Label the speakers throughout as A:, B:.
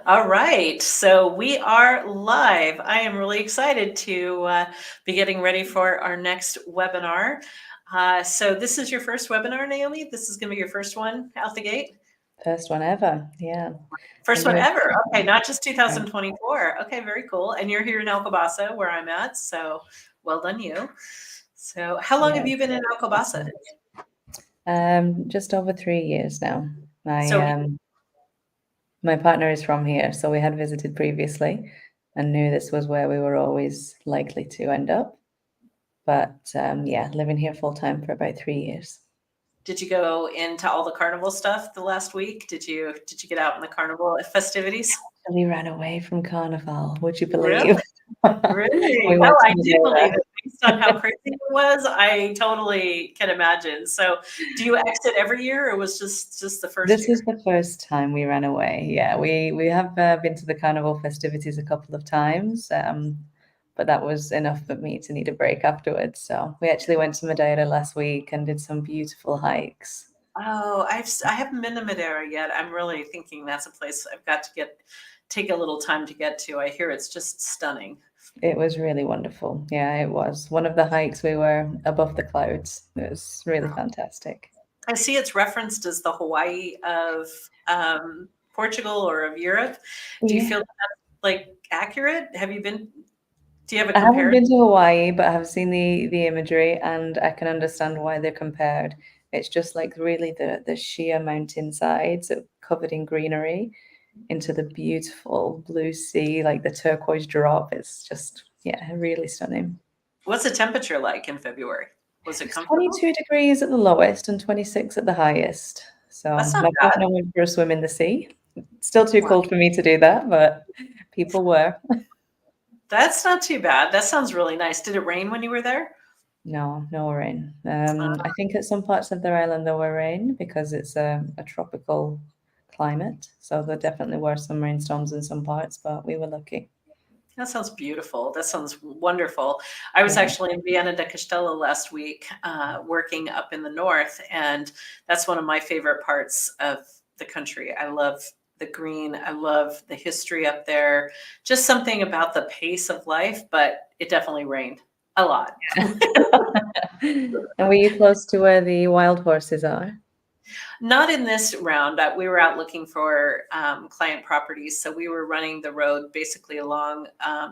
A: All right, so we are live. I am really excited to be getting ready for our next webinar. So this is your first webinar, Naomi? This is going to be your first one out the gate?
B: First one ever, yeah.
A: First one ever. Okay, not just
B: Right.
A: 2024. Okay, very cool. And you're here in Alcobaça, where I'm at, so well done you. So how long
B: Yeah,
A: have you been in Alcobaça?
B: just over 3 years now. My
A: So
B: my partner is from here, so we had visited previously and knew this was where we were always likely to end up. But yeah, living here full time for about 3 years.
A: did you go into all the carnival stuff the last week? Did you get out in the carnival festivities?
B: We ran away from Carnival, would you
A: Really?
B: believe?
A: Really?
B: We
A: Oh,
B: went to
A: I do believe
B: Madeira.
A: it based on how crazy it was. I totally can imagine. So, do you exit every year, or was just the first
B: This is
A: year?
B: the first time we ran away. Yeah, we have been to the carnival festivities a couple of times, but that was enough for me to need a break afterwards. So we actually went to Madeira last week and did some beautiful hikes.
A: Oh, I haven't been to Madeira yet. I'm really thinking that's a place I've got to take a little time to get to. I hear it's just stunning.
B: It was really wonderful. Yeah, it was. One of the hikes we were above the clouds. It was really fantastic.
A: I see it's referenced as the Hawaii of Portugal or of Europe. Do you
B: Yeah.
A: feel that's like accurate? Have you been? Do you have a
B: I haven't
A: comparison?
B: been to Hawaii, but I have seen the imagery and I can understand why they're compared. It's just like really the sheer mountainsides covered in greenery into the beautiful blue sea, like the turquoise drop. It's just, yeah, really stunning.
A: What's the temperature like in February? Was it
B: It's
A: comfortable?
B: 22 degrees at the lowest and 26 at the highest. So
A: That's not
B: my
A: bad.
B: partner went for a swim in the sea. Still too
A: Wow.
B: cold for me to do that, but people were.
A: That's not too bad. That sounds really nice. Did it rain when you were there?
B: No, no rain.
A: Uh,
B: I think at some parts of the island there were rain because it's a tropical climate. So there definitely were some rainstorms in some parts, but we were lucky.
A: that sounds beautiful. That sounds wonderful. I was
B: Yeah.
A: actually in Viana de Castelo last week, working up in the north, and that's one of my favorite parts of the country. I love the green. I love the history up there. Just something about the pace of life, but it definitely rained a lot.
B: And were you close to where the wild horses are?
A: Not in this round. We were out looking for client properties, so we were running the road basically along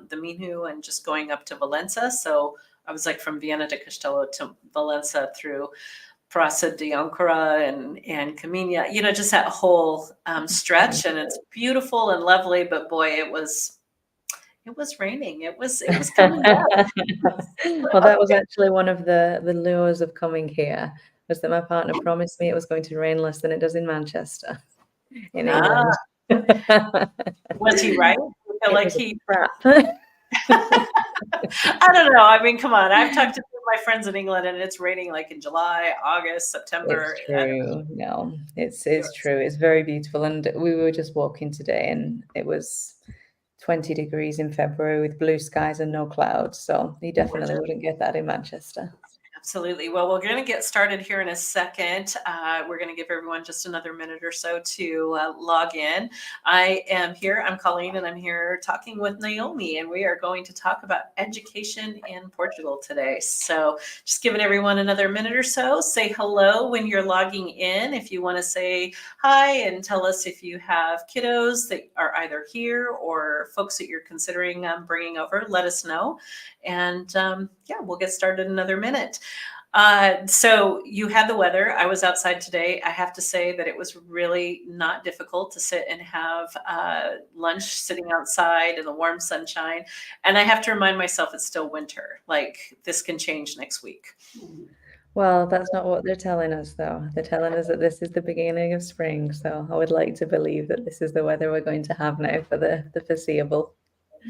A: the Minho and just going up to Valença. So I was like from Viana de Castelo to Valença through Praça de Ancora and Caminha. You know, just that whole stretch, and it's beautiful and lovely. But boy, it was raining. It was coming down.
B: Well, that was actually one of the lures of coming here, was that my partner promised me it was going to rain less than it does in Manchester, in
A: Ah,
B: England.
A: was he right? I feel
B: It
A: like
B: was a
A: he
B: trap.
A: I don't know. I mean, come on. I've talked to some of my friends in England, and it's raining like in July, August,
B: It's
A: September. I don't
B: true. No,
A: know.
B: it's true. It's very beautiful. And we were just walking today and it was 20 degrees in February with blue skies and no clouds. So you definitely
A: Gorgeous.
B: wouldn't get that in Manchester.
A: Absolutely. Well, we're going to get started here in a second. We're going to give everyone just another minute or so to log in. I am here. I'm Colleen, and I'm here talking with Naomi, and we are going to talk about education in Portugal today. So, just giving everyone another minute or so. Say hello when you're logging in. If you want to say hi and tell us if you have kiddos that are either here or folks that you're considering bringing over, let us know. And yeah, we'll get started in another minute. So you had the weather. I was outside today. I have to say that it was really not difficult to sit and have lunch sitting outside in the warm sunshine. And I have to remind myself it's still winter. Like this can change next week.
B: Well, that's not what they're telling us, though. They're telling us that this is the beginning of spring. So I would like to believe that this is the weather we're going to have now for the foreseeable.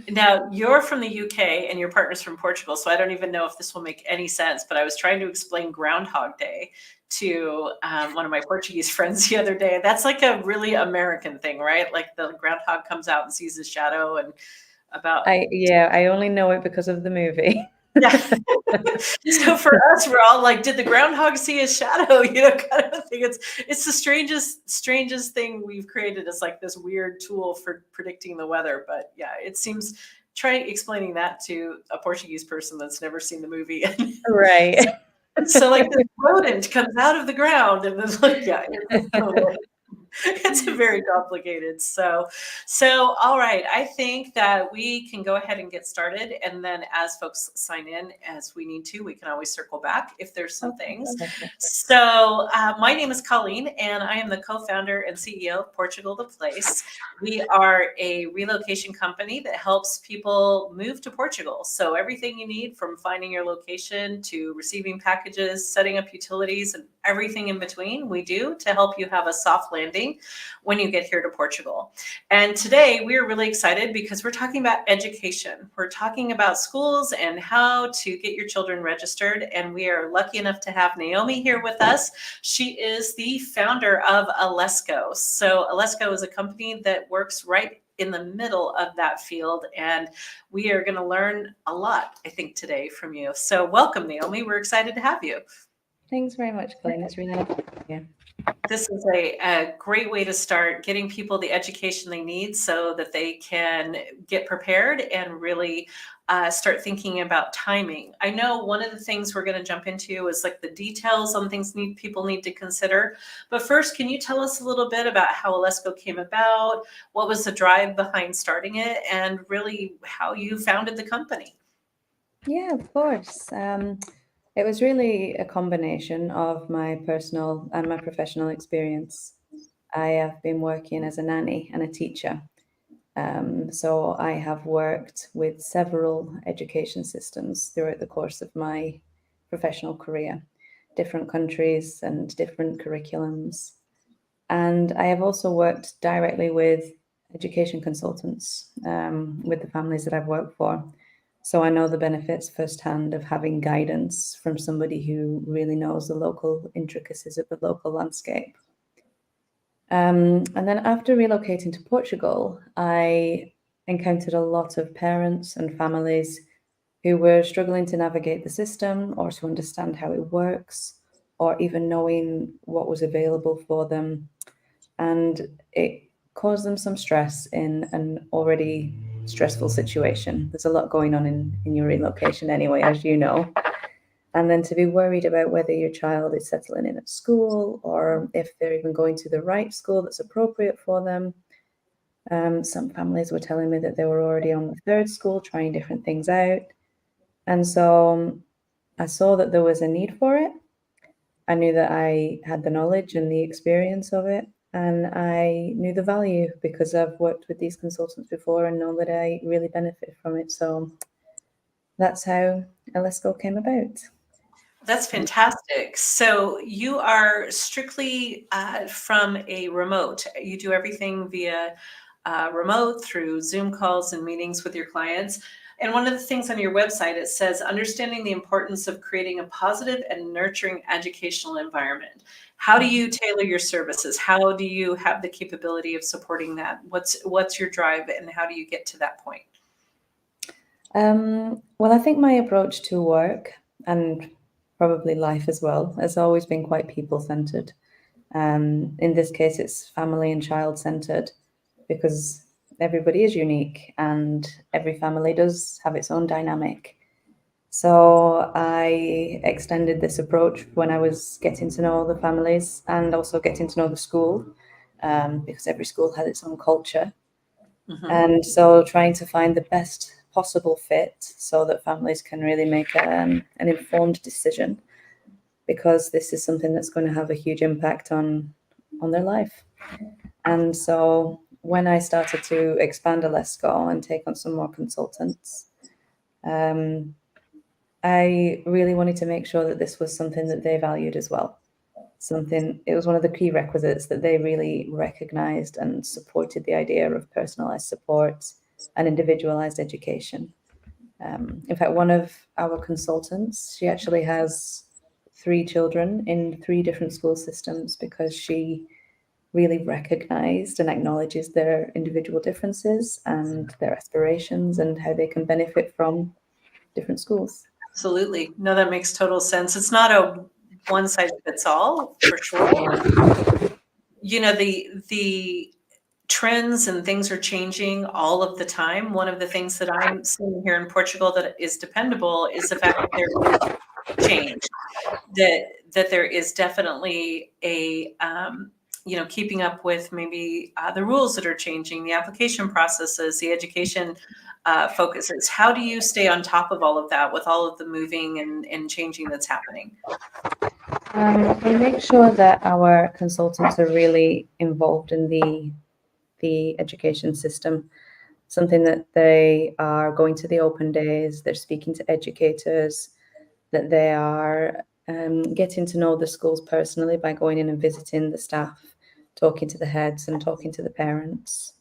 A: Now, you're from the UK and your partner's from Portugal, so I don't even know if this will make any sense, but I was trying to explain Groundhog Day to one of my Portuguese friends the other day. That's like a really American thing, right? Like the groundhog comes out and sees his shadow and about
B: I only know it because of the movie.
A: Yeah. So for us, we're all like, did the groundhog see a shadow? Kind of a thing. It's the strangest thing we've created. It's like this weird tool for predicting the weather. But yeah, it seems, try explaining that to a Portuguese person that's never seen the movie.
B: Right.
A: So like this rodent comes out of the ground and then like, yeah, it's very complicated. So all right. I think that we can go ahead and get started. And then as folks sign in as we need to, we can always circle back if there's some things. So my name is Colleen, and I am the co-founder and CEO of Portugal, the Place. We are a relocation company that helps people move to Portugal. So everything you need, from finding your location to receiving packages, setting up utilities, and everything in between, we do to help you have a soft landing when you get here to Portugal. And today we're really excited because we're talking about education. We're talking about schools and how to get your children registered. And we are lucky enough to have Naomi here with us. She is the founder of Alesco. So Alesco is a company that works right in the middle of that field. And we are going to learn a lot, I think, today from you. So welcome, Naomi. We're excited to have you.
B: Thanks very much, Colleen. It's really nice to be here.
A: This is a great way to start getting people the education they need so that they can get prepared and really start thinking about timing. I know one of the things we're going to jump into is like the details on things people need to consider. But first, can you tell us a little bit about how Alesco came about? What was the drive behind starting it, and really how you founded the company?
B: Yeah, of course. It was really a combination of my personal and my professional experience. I have been working as a nanny and a teacher. So I have worked with several education systems throughout the course of my professional career, different countries and different curriculums. And I have also worked directly with education consultants, with the families that I've worked for. So I know the benefits firsthand of having guidance from somebody who really knows the local intricacies of the local landscape. And then after relocating to Portugal, I encountered a lot of parents and families who were struggling to navigate the system or to understand how it works, or even knowing what was available for them. And it caused them some stress in an already stressful situation. There's a lot going on in your relocation anyway, as you know. And then to be worried about whether your child is settling in at school or if they're even going to the right school that's appropriate for them. Some families were telling me that they were already on the third school, trying different things out. And so I saw that there was a need for it. I knew that I had the knowledge and the experience of it. And I knew the value because I've worked with these consultants before and know that I really benefit from it. So that's how Alesco came about.
A: That's fantastic. So you are strictly from a remote. You do everything via remote through Zoom calls and meetings with your clients. And one of the things on your website, it says, understanding the importance of creating a positive and nurturing educational environment. How do you tailor your services? How do you have the capability of supporting that? What's your drive, and how do you get to that point?
B: Well, I think my approach to work and probably life as well has always been quite people-centered. In this case, it's family and child-centered because everybody is unique and every family does have its own dynamic. So I extended this approach when I was getting to know the families and also getting to know the school, because every school has its own culture.
A: Mhm.
B: And so trying to find the best possible fit so that families can really make an informed decision, because this is something that's going to have a huge impact on their life. And so when I started to expand Alesco and take on some more consultants, I really wanted to make sure that this was something that they valued as well. It was one of the key requisites that they really recognized and supported the idea of personalized support and individualized education. In fact, one of our consultants, she actually has 3 children in 3 different school systems because she really recognized and acknowledges their individual differences and their aspirations and how they can benefit from different schools.
A: Absolutely. No, that makes total sense. It's not a one size fits all for sure. You know, the trends and things are changing all of the time. One of the things that I'm seeing here in Portugal that is dependable is the fact that there is change, that there is definitely a keeping up with maybe the rules that are changing, the application processes, the education focuses. How do you stay on top of all of that with all of the moving and changing that's happening?
B: We make sure that our consultants are really involved in the education system, something that they are going to the open days, they're speaking to educators, that they are getting to know the schools personally by going in and visiting the staff, talking to the heads and talking to the parents.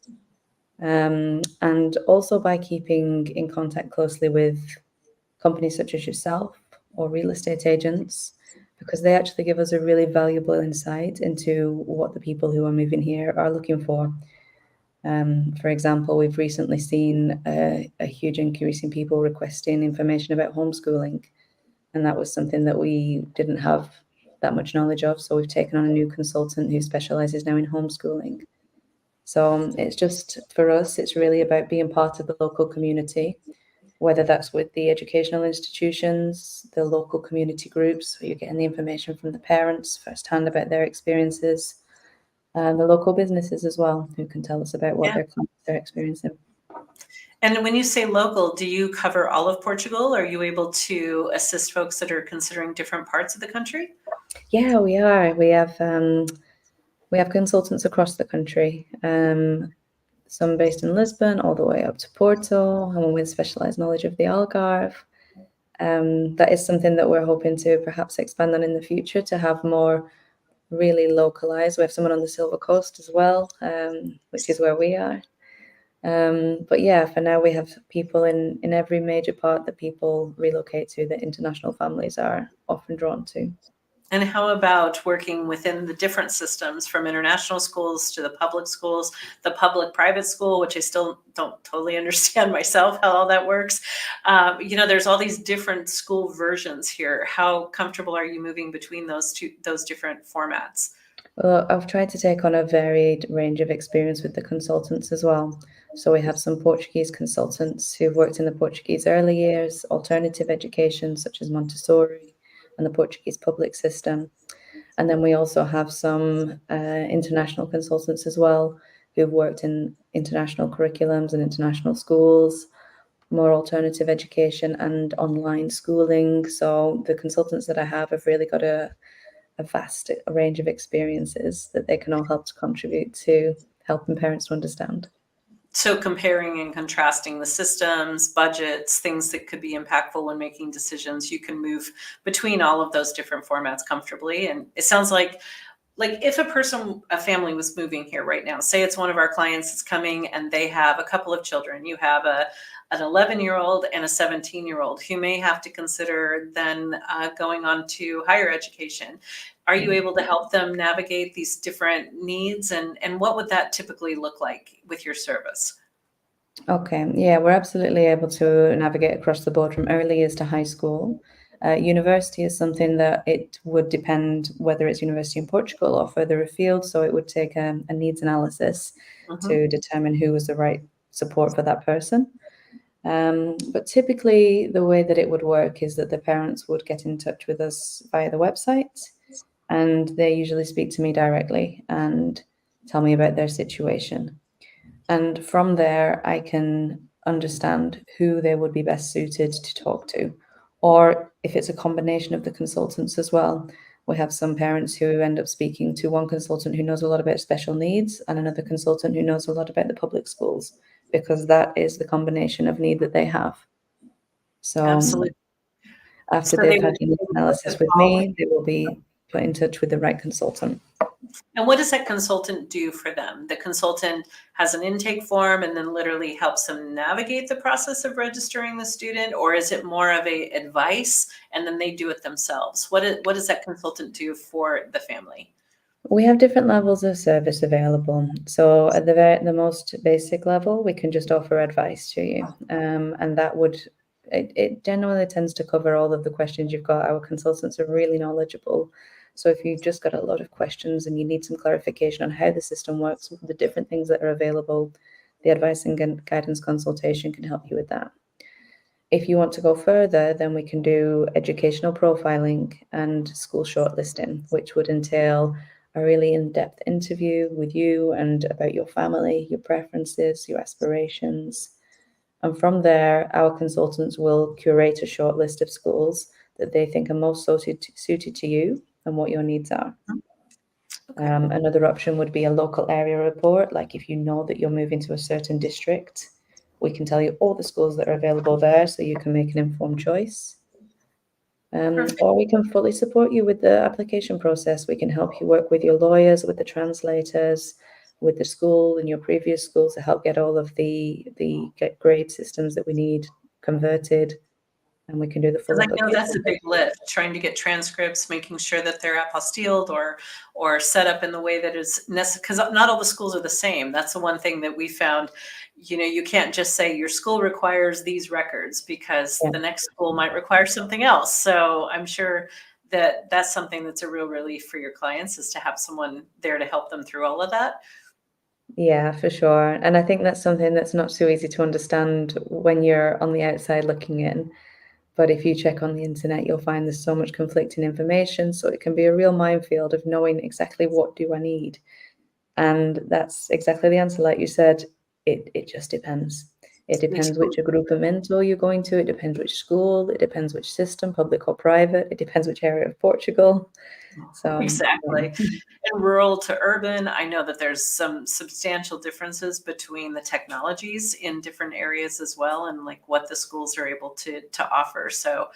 B: And also by keeping in contact closely with companies such as yourself or real estate agents, because they actually give us a really valuable insight into what the people who are moving here are looking for. For example, we've recently seen a huge increase in people requesting information about homeschooling, and that was something that we didn't have that much knowledge of. So we've taken on a new consultant who specializes now in homeschooling. So it's just, for us, it's really about being part of the local community, whether that's with the educational institutions, the local community groups, where you're getting the information from the parents firsthand about their experiences, and the local businesses as well, who can tell us about what
A: Yeah.
B: their clients are experiencing.
A: And when you say local, do you cover all of Portugal? Are you able to assist folks that are considering different parts of the country?
B: Yeah, we are. We have consultants across the country. Some based in Lisbon, all the way up to Porto, and with specialized knowledge of the Algarve. That is something that we're hoping to perhaps expand on in the future, to have more really localized. We have someone on the Silver Coast as well, which is where we are. But yeah, for now we have people in every major part that people relocate to, that international families are often drawn to.
A: And how about working within the different systems, from international schools to the public schools, the public private school, which I still don't totally understand myself how all that works. There's all these different school versions here. How comfortable are you moving between those different formats?
B: Well, I've tried to take on a varied range of experience with the consultants as well. So we have some Portuguese consultants who've worked in the Portuguese early years, alternative education such as Montessori, and the Portuguese public system. And then we also have some international consultants as well, who've worked in international curriculums and international schools, more alternative education and online schooling. So the consultants that I have really got a vast range of experiences that they can all help to contribute to helping parents to understand.
A: So comparing and contrasting the systems, budgets, things that could be impactful when making decisions, you can move between all of those different formats comfortably. And it sounds like if a family was moving here right now, say it's one of our clients that's coming and they have a couple of children, you have an 11-year-old and a 17-year-old who may have to consider then going on to higher education. Are you able to help them navigate these different needs, and what would that typically look like with your service?
B: Okay, yeah, we're absolutely able to navigate across the board from early years to high school. University is something that it would depend whether it's university in Portugal or further afield. So it would take a needs analysis to determine who was the right support for that person. But typically, the way that it would work is that the parents would get in touch with us via the website, and they usually speak to me directly and tell me about their situation. And from there, I can understand who they would be best suited to talk to. Or if it's a combination of the consultants as well, we have some parents who end up speaking to one consultant who knows a lot about special needs and another consultant who knows a lot about the public schools, because that is the combination of need that they have. So
A: Absolutely.
B: after
A: So they
B: they've had
A: would
B: the
A: be
B: needs
A: able
B: analysis
A: to
B: with
A: follow.
B: me, they will be put in touch with the right consultant.
A: And what does that consultant do for them? The consultant has an intake form and then literally helps them navigate the process of registering the student, or is it more of a advice and then they do it themselves? What does that consultant do for the family?
B: We have different levels of service available. So at the most basic level, we can just offer advice to you, and that would it generally tends to cover all of the questions you've got. Our consultants are really knowledgeable. So if you've just got a lot of questions and you need some clarification on how the system works, the different things that are available, the advice and guidance consultation can help you with that. If you want to go further, then we can do educational profiling and school shortlisting, which would entail a really in-depth interview with you and about your family, your preferences, your aspirations. And from there, our consultants will curate a short list of schools that they think are most suited to you and what your needs are.
A: Okay.
B: Another option would be a local area report. Like if you know that you're moving to a certain district, we can tell you all the schools that are available there so you can make an informed choice. Or we can fully support you with the application process. We can help you work with your lawyers, with the translators, with the school and your previous school to help get all of the grade systems that we need converted. And we can do the full
A: Because I know
B: application.
A: that's a big lift, trying to get transcripts, making sure that they're apostilled or set up in the way that is necessary. Because not all the schools are the same. That's the one thing that we found. You can't just say your school requires these records because
B: Yeah.
A: the next school might require something else. So I'm sure that that's something that's a real relief for your clients, is to have someone there to help them through all of that.
B: Yeah, for sure. And I think that's something that's not so easy to understand when you're on the outside looking in. But if you check on the internet, you'll find there's so much conflicting information. So it can be a real minefield of knowing exactly what do I need. And that's exactly the answer. Like you said, it just depends. It
A: Me
B: depends which
A: too.
B: agrupamento you're going to. It depends which school. It depends which system, public or private. It depends which area of Portugal. So
A: Exactly.
B: yeah.
A: And rural to urban, I know that there's some substantial differences between the technologies in different areas as well, and like what the schools are able to offer. So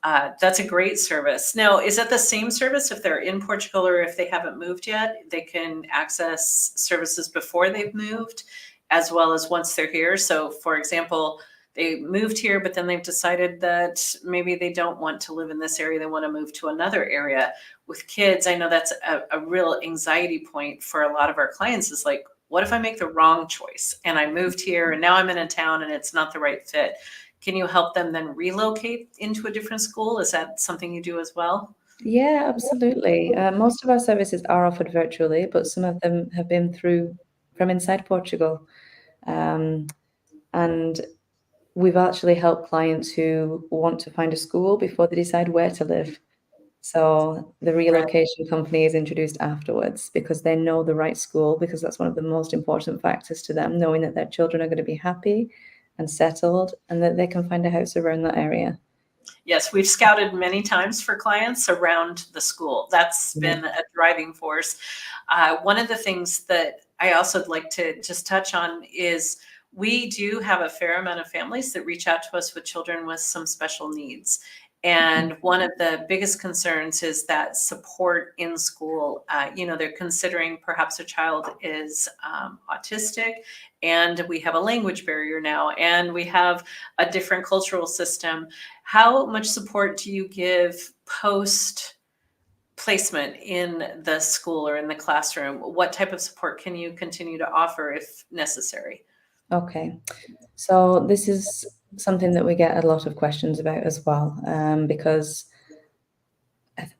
A: that's a great service. Now, is that the same service if they're in Portugal or if they haven't moved yet? They can access services before they've moved as well as once they're here. So, for example, they moved here, but then they've decided that maybe they don't want to live in this area. They want to move to another area. With kids, I know that's a real anxiety point for a lot of our clients, is like, what if I make the wrong choice and I moved here and now I'm in a town and it's not the right fit? Can you help them then relocate into a different school? Is that something you do as well?
B: Yeah, absolutely. Most of our services are offered virtually, but some of them have been through from inside Portugal. Um, and we've actually helped clients who want to find a school before they decide where to live. So the
A: Right.
B: relocation company is introduced afterwards because they know the right school, because that's one of the most important factors to them, knowing that their children are going to be happy and settled and that they can find a house around that area.
A: Yes, we've scouted many times for clients around the school. That's
B: Yeah.
A: been a driving force. One of the things that I also would like to just touch on is we do have a fair amount of families that reach out to us with children with some special needs. And one of the biggest concerns is that support in school. They're considering perhaps a child is autistic, and we have a language barrier now, and we have a different cultural system. How much support do you give post placement in the school or in the classroom? What type of support can you continue to offer if necessary?
B: Okay. So this is something that we get a lot of questions about as well, because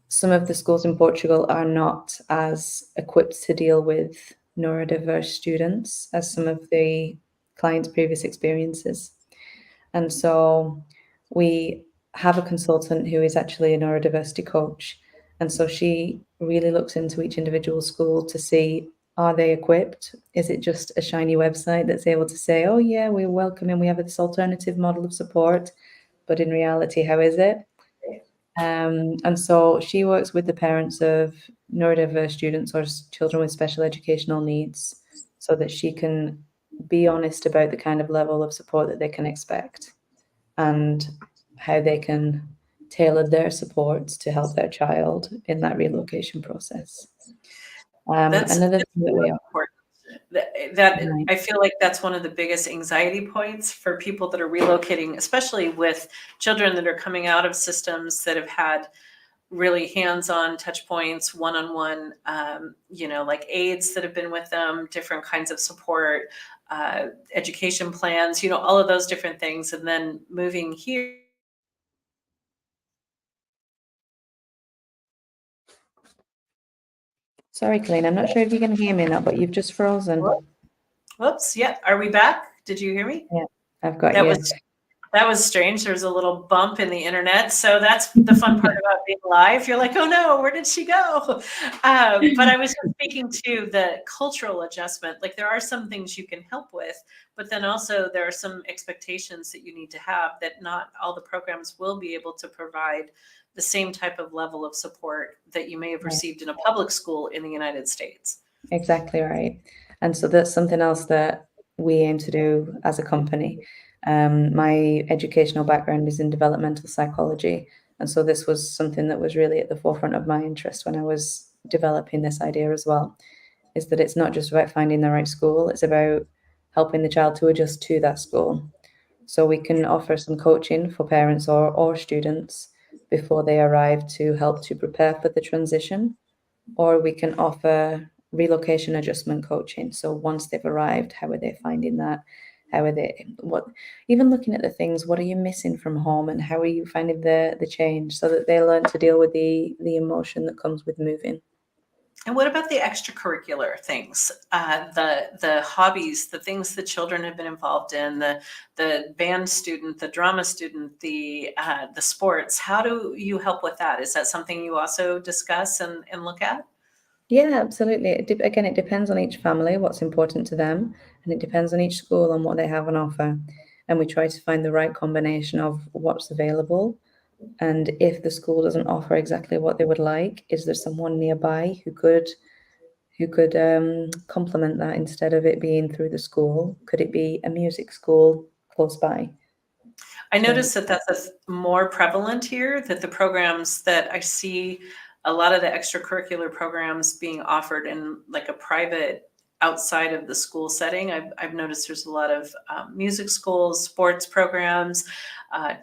B: some of the schools in Portugal are not as equipped to deal with neurodiverse students as some of the clients' previous experiences. And so we have a consultant who is actually a neurodiversity coach. And so she really looks into each individual school to see, are they equipped? Is it just a shiny website that's able to say, oh, yeah, we're welcoming, we have this alternative model of support. But in reality, how is it? And so she works with the parents of neurodiverse students or children with special educational needs so that she can be honest about the kind of level of support that they can expect and how they can tailor their supports to help their child in that relocation process.
A: That's
B: Another thing that we
A: really
B: are
A: important. That
B: right.
A: I feel like that's one of the biggest anxiety points for people that are relocating, especially with children that are coming out of systems that have had really hands-on touch points, one-on-one, like aides that have been with them, different kinds of support, education plans, all of those different things. And then moving here.
B: Sorry, Colleen, I'm not sure if you can hear me now, but you've just frozen.
A: Whoops. Yeah. Are we back? Did you hear me?
B: Yeah, I've got
A: That
B: you.
A: That was strange. There's a little bump in the internet. So that's the fun part about being live. You're like, oh no, where did she go? But I was just speaking to the cultural adjustment. Like there are some things you can help with, but then also there are some expectations that you need to have that not all the programs will be able to provide the same type of level of support that you may have received in a public school in the United States.
B: Exactly right. And so that's something else that we aim to do as a company. My educational background is in developmental psychology. And so this was something that was really at the forefront of my interest when I was developing this idea as well, is that it's not just about finding the right school, it's about helping the child to adjust to that school. So we can offer some coaching for parents or students before they arrive to help to prepare for the transition, or we can offer relocation adjustment coaching. So once they've arrived, how are they finding that? How are they, what, even looking at the things, what are you missing from home and how are you finding the change, so that they learn to deal with the emotion that comes with moving.
A: And what about the extracurricular things, the hobbies, the things that children have been involved in, the band student, the drama student, the sports? How do you help with that? Is that something you also discuss and look at?
B: Yeah, absolutely. Again, it depends on each family, what's important to them, and it depends on each school and what they have on offer. And we try to find the right combination of what's available. And if the school doesn't offer exactly what they would like, is there someone nearby who could complement that instead of it being through the school? Could it be a music school close by?
A: I
B: So,
A: noticed that that's more prevalent here, that the programs that I see, a lot of the extracurricular programs being offered in like a private outside of the school setting. I've noticed there's a lot of music schools, sports programs,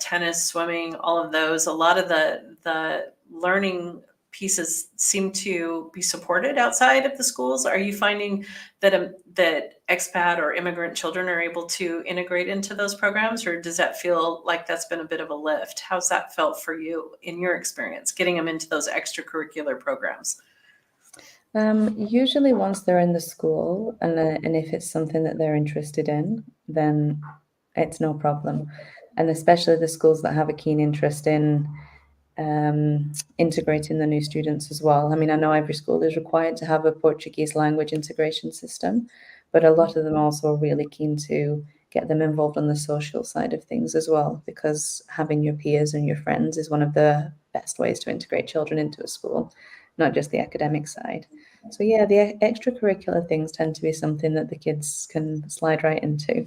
A: tennis, swimming, all of those. A lot of the learning pieces seem to be supported outside of the schools. Are you finding that expat or immigrant children are able to integrate into those programs, or does that feel like that's been a bit of a lift? How's that felt for you in your experience, getting them into those extracurricular programs?
B: usually once they're in the school and if it's something that they're interested in, then it's no problem. And especially the schools that have a keen interest in integrating the new students as well. I mean, I know every school is required to have a Portuguese language integration system, but a lot of them also are really keen to get them involved on the social side of things as well, because having your peers and your friends is one of the best ways to integrate children into a school, not just the academic side. So yeah, the extracurricular things tend to be something that the kids can slide right into.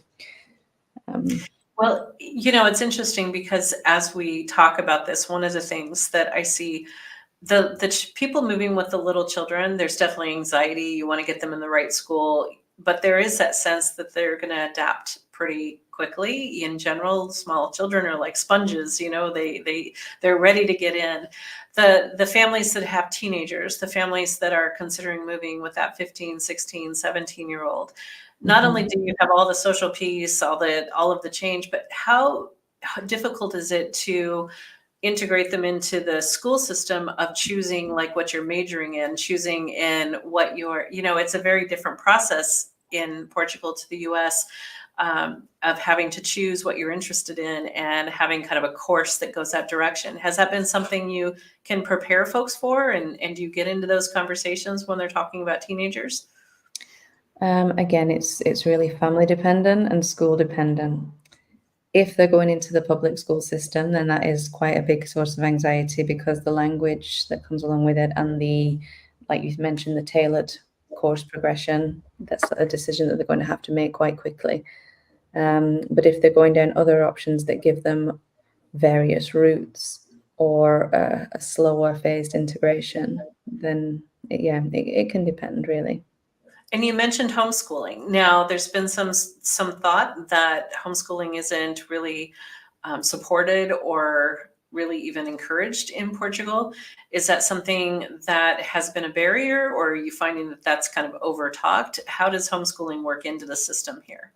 A: Well, it's interesting because as we talk about this, one of the things that I see, the people moving with the little children, there's definitely anxiety. You want to get them in the right school, but there is that sense that they're going to adapt pretty quickly. In general, small children are like sponges. They're ready to get in. The families that have teenagers, the families that are considering moving with that 15, 16, 17-year-old, not only do you have all the social piece, all of the change, but how difficult is it to integrate them into the school system of choosing like what you're majoring in, choosing in what it's a very different process in Portugal to the US, of having to choose what you're interested in and having kind of a course that goes that direction. Has that been something you can prepare folks for? And do you get into those conversations when they're talking about teenagers?
B: Again, it's really family dependent and school dependent. If they're going into the public school system, then that is quite a big source of anxiety because the language that comes along with it and like you mentioned, the tailored course progression, that's a decision that they're going to have to make quite quickly. But if they're going down other options that give them various routes or a slower phased integration, then it can depend really.
A: And you mentioned homeschooling. Now, there's been some thought that homeschooling isn't really supported or really even encouraged in Portugal. Is that something that has been a barrier, or are you finding that that's kind of overtalked? How does homeschooling work into the system here?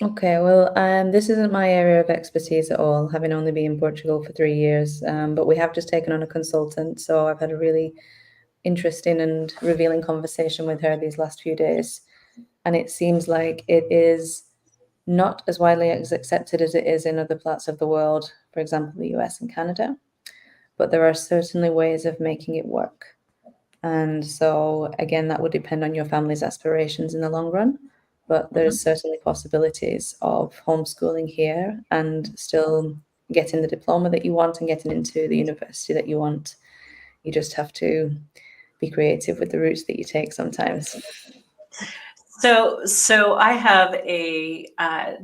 B: Okay, well, this isn't my area of expertise at all, having only been in Portugal for 3 years. But we have just taken on a consultant, so I've had a really interesting and revealing conversation with her these last few days. And it seems like it is not as widely accepted as it is in other parts of the world, for example, the US and Canada. But there are certainly ways of making it work. And so, again, that would depend on your family's aspirations in the long run. But there's certainly possibilities of homeschooling here and still getting the diploma that you want and getting into the university that you want. You just have to be creative with the routes that you take sometimes.
A: So I have a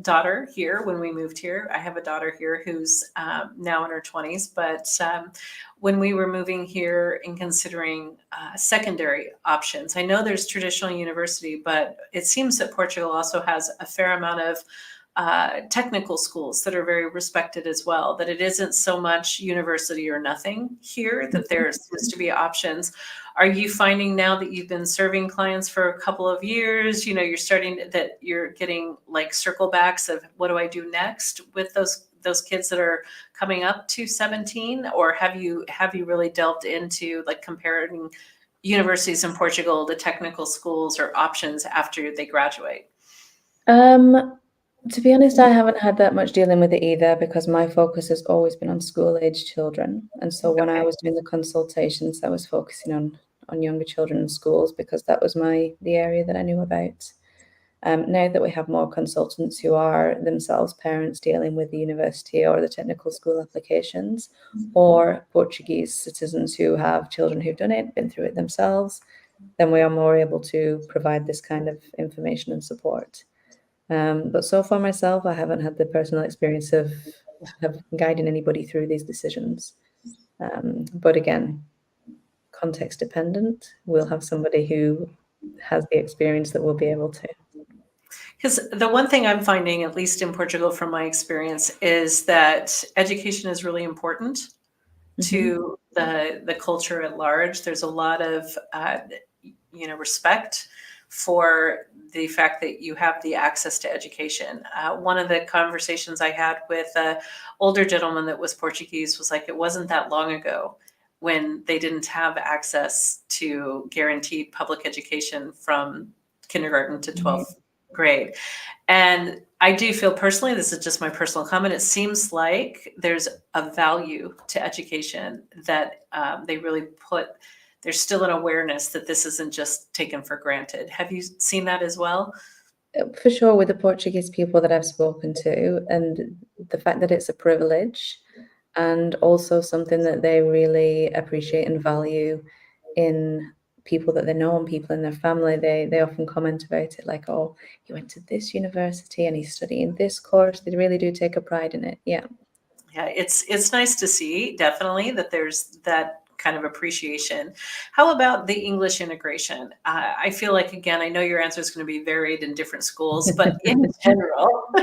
A: daughter here. When we moved here, I have a daughter here who's now in her 20s. But when we were moving here and considering secondary options, I know there's traditional university, but it seems that Portugal also has a fair amount of technical schools that are very respected as well, that it isn't so much university or nothing here, that there seems to be options. Are you finding now that you've been serving clients for a couple of years, you're starting that you're getting like circle backs of what do I do next with those kids that are coming up to 17? Or have you really delved into like comparing universities in Portugal to technical schools or options after they graduate?
B: To be honest, I haven't had that much dealing with it either because my focus has always been on school-age children. And so when I
A: Okay.
B: was doing the consultations, I was focusing on younger children in schools because that was the area that I knew about. Now that we have more consultants who are themselves parents dealing with the university or the technical school applications, or Portuguese citizens who have children who've done it, been through it themselves, then we are more able to provide this kind of information and support. But so far myself, I haven't had the personal experience of guiding anybody through these decisions. But again, context dependent. We'll have somebody who has the experience that will be able to.
A: Because the one thing I'm finding, at least in Portugal from my experience, is that education is really important to the culture at large. There's a lot of respect for the fact that you have the access to education. One of the conversations I had with an older gentleman that was Portuguese was like, it wasn't that long ago when they didn't have access to guaranteed public education from kindergarten to 12th grade. And I do feel personally, this is just my personal comment, it seems like there's a value to education that they really put, there's still an awareness that this isn't just taken for granted. Have you seen that as well?
B: For sure, with the Portuguese people that I've spoken to, and the fact that it's a privilege and also something that they really appreciate and value in people that they know and people in their family. They often comment about it like, oh, he went to this university and he's studying this course. They really do take a pride in it. Yeah.
A: Yeah, it's nice to see, definitely, that there's that kind of appreciation. How about the English integration? I feel like, again, I know your answer is going to be varied in different schools, but in general,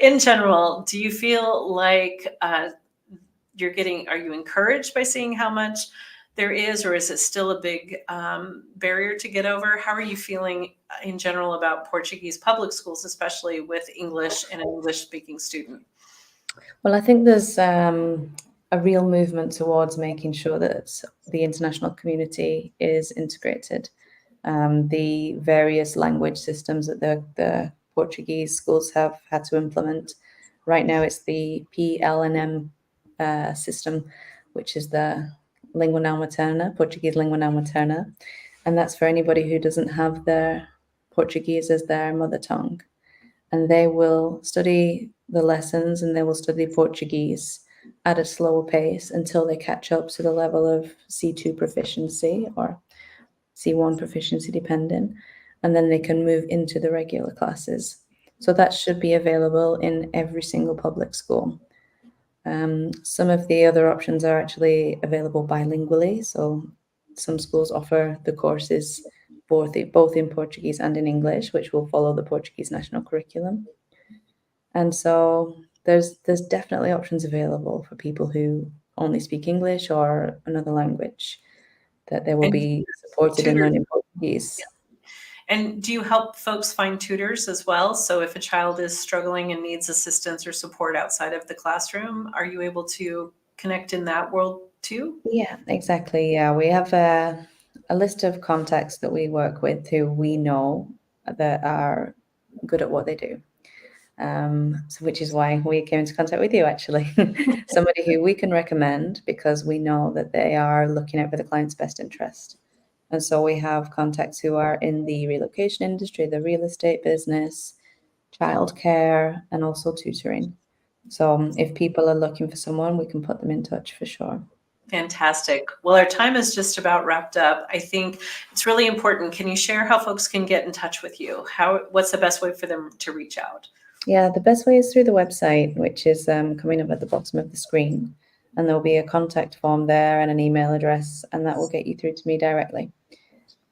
A: in general, do you feel like are you encouraged by seeing how much there is, or is it still a big barrier to get over? How are you feeling in general about Portuguese public schools, especially with English and an English speaking student?
B: Well, I think there's a real movement towards making sure that the international community is integrated. The various language systems that the Portuguese schools have had to implement. Right now, it's the PLNM system, which is the Língua Não Materna, Portuguese Língua Não Materna, and that's for anybody who doesn't have their Portuguese as their mother tongue. And they will study the lessons and they will study Portuguese at a slower pace until they catch up to the level of C2 proficiency or C1 proficiency, depending, and then they can move into the regular classes. So that should be available in every single public school. Some of the other options are actually available bilingually. So some schools offer the courses both in Portuguese and in English, which will follow the Portuguese national curriculum. And so there's definitely options available for people who only speak English or another language, that they will
A: And
B: be supported in
A: tutors.
B: learning Portuguese.
A: And do you help folks find tutors as well? So if a child is struggling and needs assistance or support outside of the classroom, are you able to connect in that world too?
B: Yeah, exactly. Yeah, we have a list of contacts that we work with who we know that are good at what they do. So which is why we came into contact with you, actually. Somebody who we can recommend because we know that they are looking out for the client's best interest. And so we have contacts who are in the relocation industry, the real estate business, childcare, and also tutoring. So if people are looking for someone, we can put them in touch for sure.
A: Fantastic. Well, our time is just about wrapped up. I think it's really important. Can you share how folks can get in touch with you? What's the best way for them to reach out?
B: Yeah, the best way is through the website, which is coming up at the bottom of the screen. And there'll be a contact form there and an email address, and that will get you through to me directly.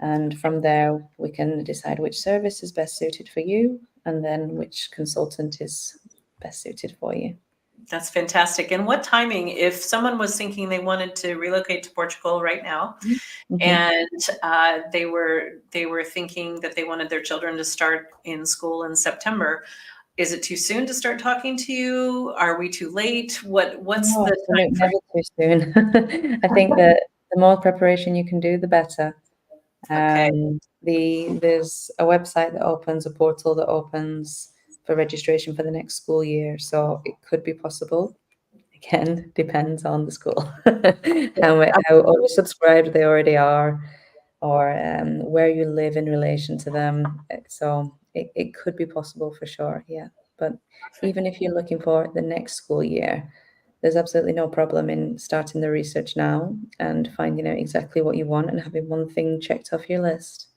B: And from there, we can decide which service is best suited for you and then which consultant is best suited for you.
A: That's fantastic. And what timing, if someone was thinking they wanted to relocate to Portugal right now,
B: Mm-hmm.
A: and they were thinking that they wanted their children to start in school in September, is it too soon to start talking to you? Are we too late? What's
B: No,
A: the
B: absolutely,
A: time
B: never
A: frame?
B: too soon. I think that the more preparation you can do, the better.
A: Okay.
B: There's a website that opens, a portal that opens for registration for the next school year. So it could be possible. Again, depends on the school, how oversubscribed they already are, or where you live in relation to them. So it could be possible for sure, yeah. But even if you're looking for the next school year, there's absolutely no problem in starting the research now and finding out exactly what you want and having one thing checked off your list.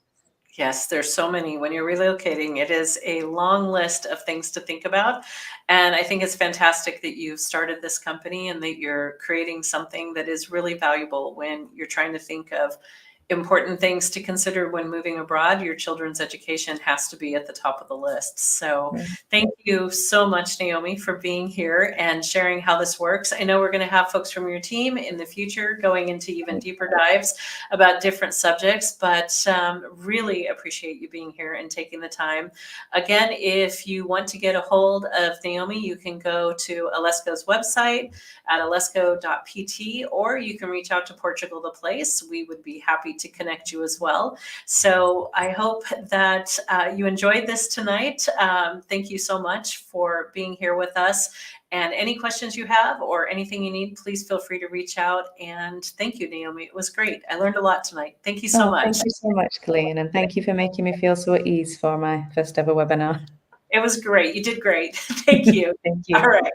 A: Yes, there's so many. When you're relocating, it is a long list of things to think about. And I think it's fantastic that you've started this company and that you're creating something that is really valuable when you're trying to think of important things to consider when moving abroad. Your children's education has to be at the top of the list. So
B: Right.
A: thank you so much, Naomi, for being here and sharing how this works. I know we're going to have folks from your team in the future going into even deeper dives about different subjects, but really appreciate you being here and taking the time. Again, if you want to get a hold of Naomi, you can go to Alesco's website at alesco.pt, or you can reach out to Portugal the Place. We would be happy to connect you as well. So I hope that you enjoyed this tonight. Thank you so much for being here with us. And any questions you have or anything you need, please feel free to reach out. And thank you, Naomi. It was great. I learned a lot tonight. Thank you so
B: Oh,
A: much.
B: thank you so much, Colleen, and thank you for making me feel so at ease for my first ever webinar.
A: It was great. You did great. Thank you.
B: Thank
A: All
B: you.
A: right.